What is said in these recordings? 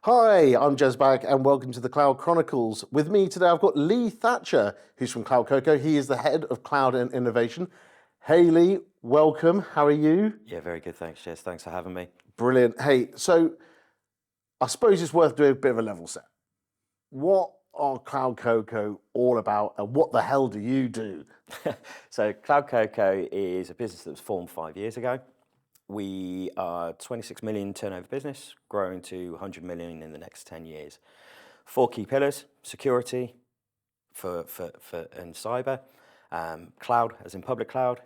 Hi, I'm Jez Back and welcome to the Cloud Chronicles. With me today I've got Lee Thatcher, who's from CloudCoco. He is the head of cloud and innovation. Hey Lee, welcome. How are you? Yeah, very good. Thanks, Jez. Thanks for having me. Brilliant. Hey, so I suppose it's worth doing a bit of a level set. What are CloudCoco all about and what the hell do you do? So CloudCoco is a business that was formed 5 years ago. We are 26 million turnover business, growing to 100 million in the next 10 years. Four key pillars: security and cyber, cloud as in public cloud,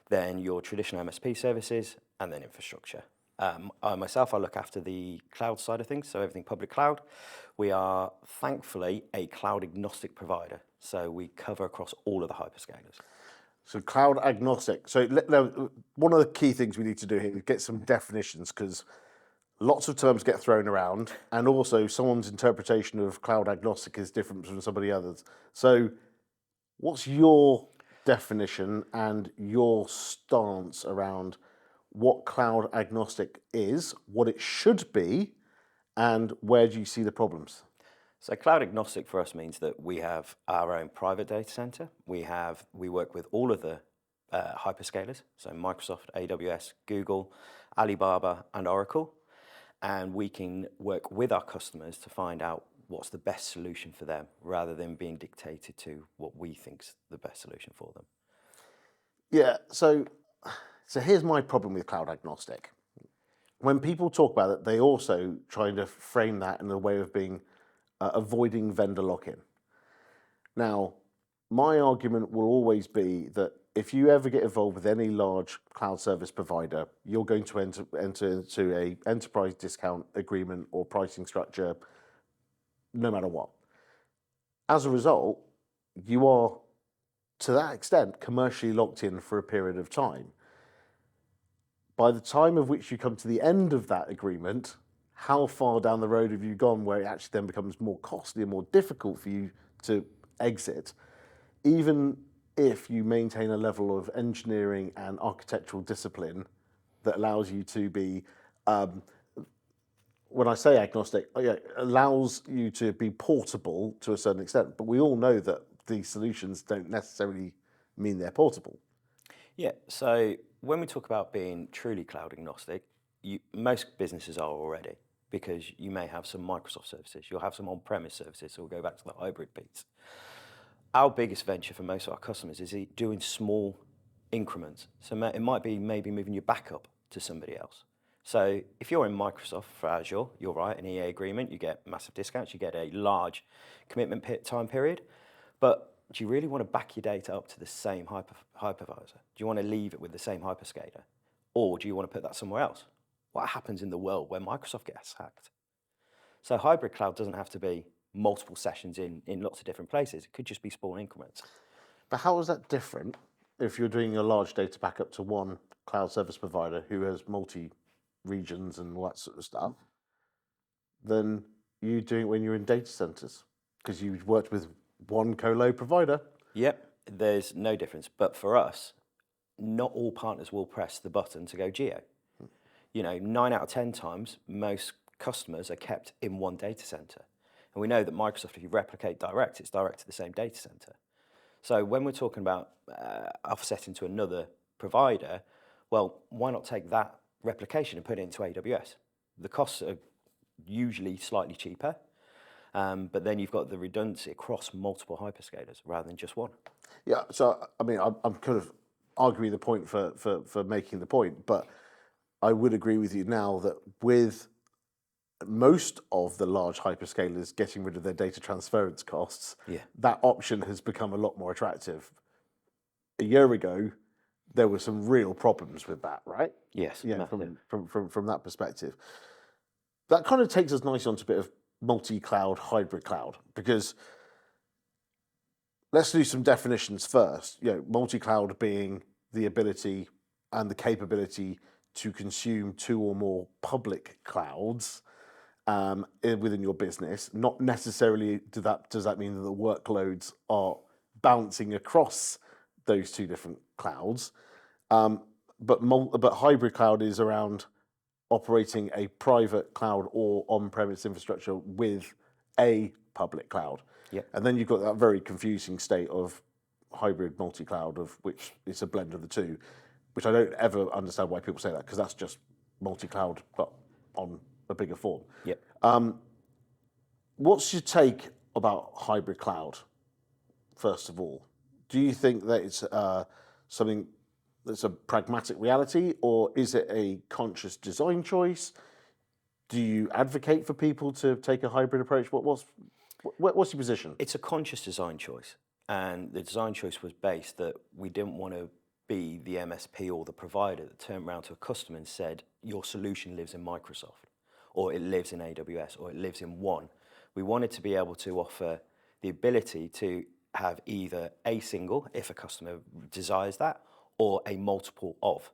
then your traditional MSP services, and then infrastructure. I look after the cloud side of things, so everything public cloud. We are thankfully a cloud agnostic provider, so we cover across all of the hyperscalers. So cloud agnostic. So one of the key things we need to do here is get some definitions because lots of terms get thrown around and also someone's interpretation of cloud agnostic is different from somebody else's. So what's your definition and your stance around what cloud agnostic is, what it should be, and where do you see the problems? So cloud agnostic for us means that we have our own private data center. We work with all of the hyperscalers, so Microsoft, AWS, Google, Alibaba, and Oracle, and we can work with our customers to find out what's the best solution for them, rather than being dictated to what we think's the best solution for them. Yeah. So here's my problem with cloud agnostic. When people talk about it, they also try to frame that in a way of being avoiding vendor lock-in. Now, my argument will always be that if you ever get involved with any large cloud service provider, you're going to enter into a enterprise discount agreement or pricing structure, no matter what. As a result, you are, to that extent, commercially locked in for a period of time. By the time of which you come to the end of that agreement, how far down the road have you gone where it actually then becomes more costly and more difficult for you to exit, even if you maintain a level of engineering and architectural discipline that allows you to be, when I say agnostic, allows you to be portable to a certain extent. But we all know that these solutions don't necessarily mean they're portable. Yeah, so when we talk about being truly cloud agnostic, most businesses are already, because you may have some Microsoft services, you'll have some on-premise services, so we'll go back to the hybrid piece. Our biggest venture for most of our customers is doing small increments. So it might be maybe moving your backup to somebody else. So if you're in Microsoft for Azure, you're right, an EA agreement, you get massive discounts, you get a large commitment time period, but do you really want to back your data up to the same hypervisor? Do you want to leave it with the same hyperscaler? Or do you want to put that somewhere else? What happens in the world when Microsoft gets hacked? So hybrid cloud doesn't have to be multiple sessions in lots of different places. It could just be small increments. But how is that different if you're doing a large data backup to one cloud service provider who has multi-regions and all that sort of stuff than you doing it when you're in data centers? Because you've worked with one colo provider. Yep, there's no difference. But for us, not all partners will press the button to go geo. 9 out of 10 times, most customers are kept in one data center. And we know that Microsoft, if you replicate direct, it's direct to the same data center. So when we're talking about offsetting to another provider, well, why not take that replication and put it into AWS? The costs are usually slightly cheaper, but then you've got the redundancy across multiple hyperscalers rather than just one. Yeah, so I mean, I'm kind of arguing the point for making the point, but I would agree with you now that with most of the large hyperscalers getting rid of their data transference costs, that option has become a lot more attractive. A year ago, there were some real problems with that, right? Yes. Yeah, from that perspective. That kind of takes us nicely onto a bit of multi-cloud, hybrid cloud, because let's do some definitions first. Multi-cloud being the ability and the capability to consume two or more public clouds within your business. Not necessarily does that mean that the workloads are bouncing across those two different clouds, but hybrid cloud is around operating a private cloud or on-premise infrastructure with a public cloud. Yep. And then you've got that very confusing state of hybrid multi-cloud, of which is a blend of the two, which I don't ever understand why people say that, because that's just multi-cloud, but on a bigger form. Yep. What's your take about hybrid cloud, first of all? Do you think that it's something that's a pragmatic reality, or is it a conscious design choice? Do you advocate for people to take a hybrid approach? What's your position? It's a conscious design choice. And the design choice was based that we didn't want to be the MSP or the provider that turned around to a customer and said, your solution lives in Microsoft, or it lives in AWS, or it lives in one. We wanted to be able to offer the ability to have either a single, if a customer desires that, or a multiple of.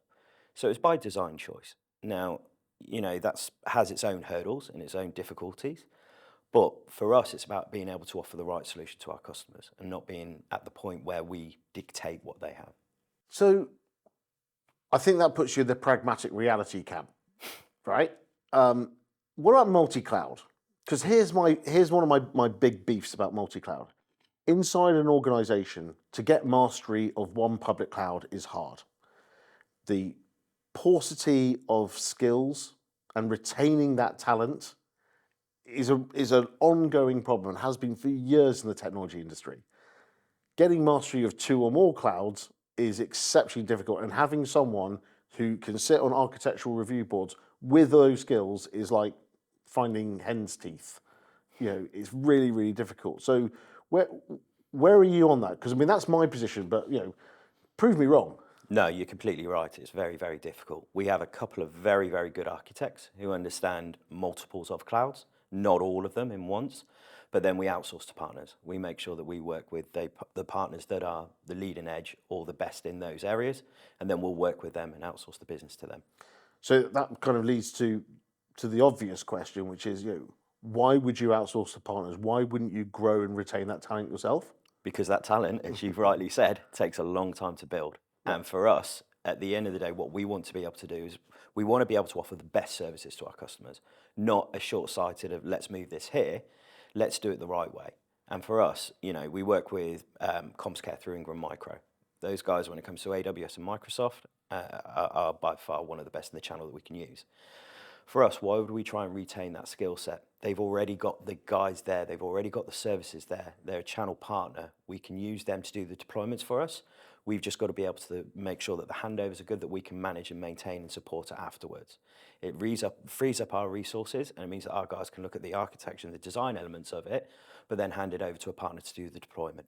So it's by design choice. Now, that has its own hurdles and its own difficulties. But for us, it's about being able to offer the right solution to our customers and not being at the point where we dictate what they have. So I think that puts you in the pragmatic reality camp, right? What about multi-cloud? Because here's one of my big beefs about multi-cloud. Inside an organization, to get mastery of one public cloud is hard. The paucity of skills and retaining that talent is an ongoing problem and has been for years in the technology industry. Getting mastery of two or more clouds is exceptionally difficult, and having someone who can sit on architectural review boards with those skills is like finding hen's teeth. It's really, really difficult. So where are you on that? Because that's my position, but prove me wrong. No, you're completely right. It's very, very difficult. We have a couple of very, very good architects who understand multiples of clouds, not all of them in once, but then we outsource to partners. We make sure that we work with the partners that are the leading edge or the best in those areas, and then we'll work with them and outsource the business to them. So that kind of leads to the obvious question, which is, why would you outsource to partners? Why wouldn't you grow and retain that talent yourself? Because that talent, as you've rightly said, takes a long time to build. Right. And for us, at the end of the day, what we want to be able to do is we want to be able to offer the best services to our customers, not a short-sighted of let's move this here, let's do it the right way. And for us, we work with Comscare through Ingram Micro. Those guys, when it comes to AWS and Microsoft, are by far one of the best in the channel that we can use. For us, why would we try and retain that skill set? They've already got the guys there. They've already got the services there. They're a channel partner. We can use them to do the deployments for us. We've just got to be able to make sure that the handovers are good, that we can manage and maintain and support it afterwards. It frees up our resources, and it means that our guys can look at the architecture and the design elements of it, but then hand it over to a partner to do the deployment.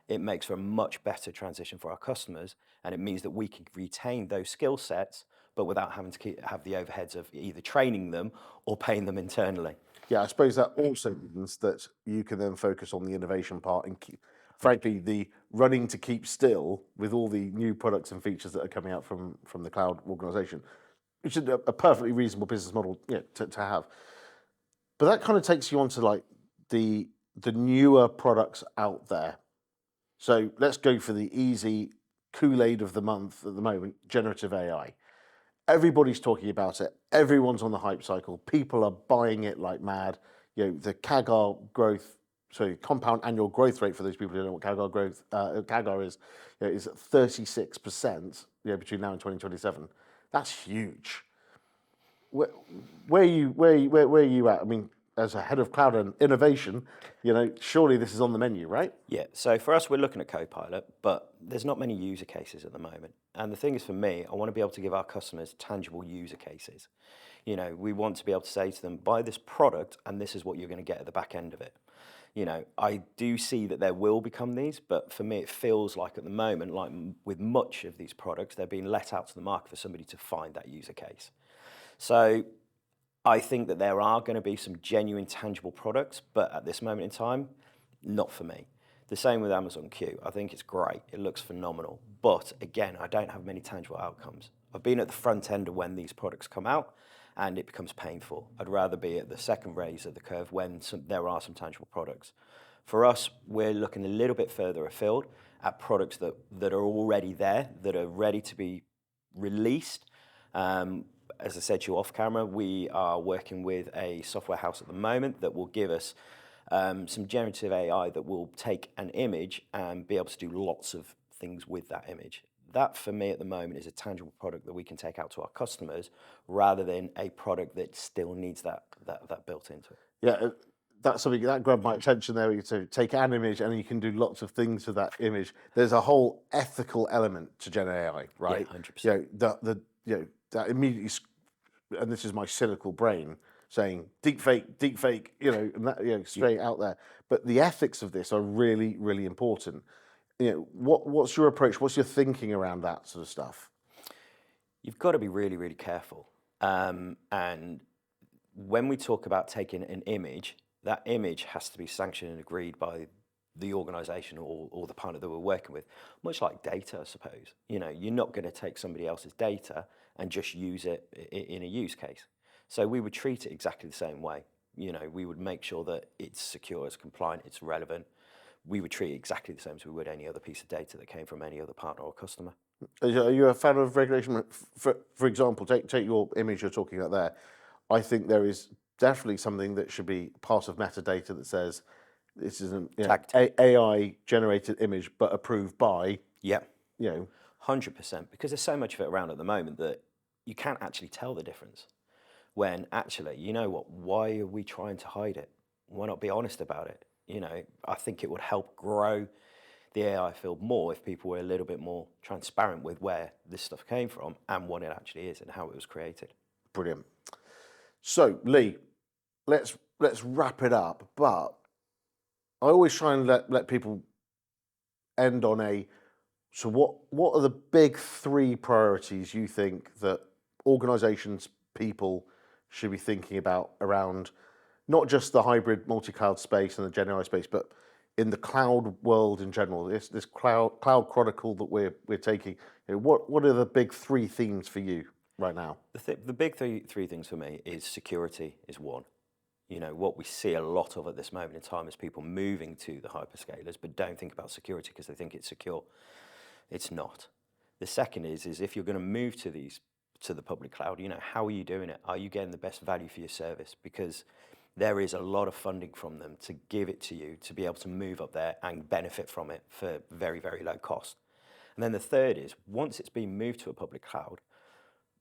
It makes for a much better transition for our customers, and it means that we can retain those skill sets, but without having to have the overheads of either training them or paying them internally. Yeah, I suppose that also means that you can then focus on the innovation part and frankly, the running to keep still with all the new products and features that are coming out from the cloud organization, which is a perfectly reasonable business model to have. But that kind of takes you on to like the newer products out there. So let's go for the easy Kool-Aid of the month at the moment, generative AI. Everybody's talking about it. Everyone's on the hype cycle. People are buying it like mad. The CAGR growth, compound annual growth rate, for those people who don't know what CAGR is 36%. Between now and 2027. That's huge. Where are you at? As a head of cloud and innovation, surely this is on the menu, right? Yeah, so for us, we're looking at Copilot, but there's not many user cases at the moment. And the thing is, for me, I want to be able to give our customers tangible user cases. We want to be able to say to them, buy this product, and this is what you're going to get at the back end of it. I do see that there will become these, but for me, it feels like at the moment, like with much of these products, they're being let out to the market for somebody to find that user case. So I think that there are going to be some genuine, tangible products, but at this moment in time, not for me. The same with Amazon Q. I think it's great. It looks phenomenal. But again, I don't have many tangible outcomes. I've been at the front end of when these products come out, and it becomes painful. I'd rather be at the second raise of the curve when there are some tangible products. For us, we're looking a little bit further afield at products that are already there, that are ready to be released, as I said to you off camera, we are working with a software house at the moment that will give us some generative AI that will take an image and be able to do lots of things with that image. That, for me, at the moment, is a tangible product that we can take out to our customers rather than a product that still needs that built into it. Yeah, that's something that grabbed my attention there. You to take an image and you can do lots of things with that image. There's a whole ethical element to Gen AI, right? Yeah, 100%. You know, that immediately, and this is my cynical brain saying deep fake, you know, and that, you know, straight out there. But the ethics of this are really, really important. You know, what's your approach? What's your thinking around that sort of stuff? You've got to be really, really careful. And when we talk about taking an image, that image has to be sanctioned and agreed by the organization or the partner that we're working with, much like data, I suppose. You know, you're not going to take somebody else's data and just use it in a use case. So we would treat it exactly the same way. You know, we would make sure that it's secure, it's compliant, it's relevant. We would treat it exactly the same as we would any other piece of data that came from any other partner or customer. Are you a fan of regulation? For example, take your image you're talking about there. I think there is definitely something that should be part of metadata that says this is an AI generated image, but approved by. Yeah, you know, 100%. Because there's so much of it around at the moment that you can't actually tell the difference. When actually, you know what? Why are we trying to hide it? Why not be honest about it? You know, I think it would help grow the AI field more if people were a little bit more transparent with where this stuff came from and what it actually is and how it was created. Brilliant. So, Lee, let's wrap it up. But I always try and let people end on a. So, what are the big 3 priorities you think that organisations, people should be thinking about around not just the hybrid multi-cloud space and the Gen AI space, but in the cloud world in general? This cloud chronicle that we're taking. You know, what are the big 3 themes for you right now? The big three things for me is security is one. You know, what we see a lot of at this moment in time is people moving to the hyperscalers, but don't think about security because they think it's secure. It's not. The second is if you're going to move to the public cloud, you know, how are you doing it? Are you getting the best value for your service? Because there is a lot of funding from them to give it to you to be able to move up there and benefit from it for very, very low cost. And then the third is once it's been moved to a public cloud,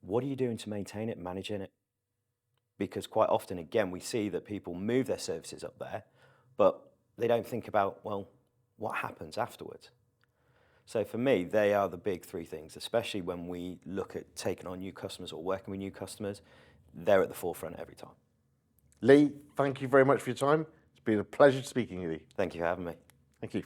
what are you doing to maintain it, managing it? Because quite often, again, we see that people move their services up there, but they don't think about, well, what happens afterwards? So for me, they are the big 3 things, especially when we look at taking on new customers or working with new customers. They're at the forefront every time. Lee, thank you very much for your time. It's been a pleasure speaking with you. Thank you for having me. Thank you.